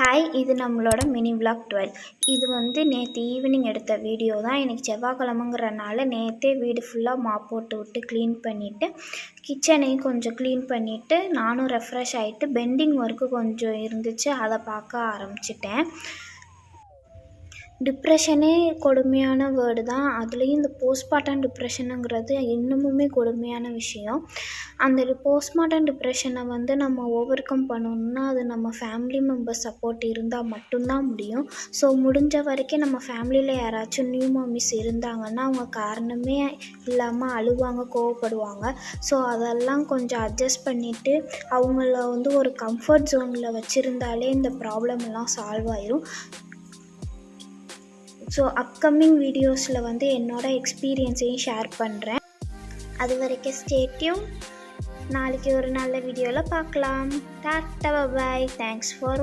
Hi, இது நம்மளோட mini vlog 12. இது வந்து நேற்று ஈவினிங் எடுத்த வீடியோ தான். எனக்கு செவ்வாய்க்கிழமைங்கிறனால நேற்றே வீடு ஃபுல்லாக மாப் போட்டு விட்டு க்ளீன் பண்ணிவிட்டு, கிச்சனையும் கொஞ்சம் க்ளீன் பண்ணிவிட்டு, நானும் ரெஃப்ரெஷ் ஆகிட்டு பெண்டிங் ஒர்க்கு கொஞ்சம் இருந்துச்சு, அதை பார்க்க ஆரம்பிச்சிட்டேன். டிப்ரெஷனே கொடுமையான வேர்டு தான். அதுலேயும் இந்த போஸ்ட்மார்ட்டம் டிப்ரெஷனுங்கிறது இன்னமுமே கொடுமையான விஷயம். அந்த போஸ்ட்மார்ட்டம் டிப்ரெஷனை வந்து நம்ம ஓவர் கம் பண்ணணுன்னா அது நம்ம ஃபேமிலி மெம்பர்ஸ் சப்போர்ட் இருந்தால் மட்டும்தான் முடியும். ஸோ முடிஞ்ச வரைக்கும் நம்ம ஃபேமிலியில் யாராச்சும் நியூ மம்மிஸ் இருந்தாங்கன்னா அவங்க காரணமே இல்லாமல் அழுவாங்க, கோவப்படுவாங்க. ஸோ அதெல்லாம் கொஞ்சம் அட்ஜஸ்ட் பண்ணிவிட்டு அவங்கள வந்து ஒரு கம்ஃபர்ட் ஜோனில் வச்சுருந்தாலே இந்த ப்ராப்ளம் எல்லாம் சால்வ் ஆயிரும். ஸோ அப்கமிங் வீடியோஸில் வந்து என்னோடய எக்ஸ்பீரியன்ஸையும் ஷேர் பண்ணுறேன். அது வரைக்கும் ஸ்டே டியூன். நாளைக்கு ஒரு நல்ல வீடியோவில் பார்க்கலாம். Tata, bye. Thanks for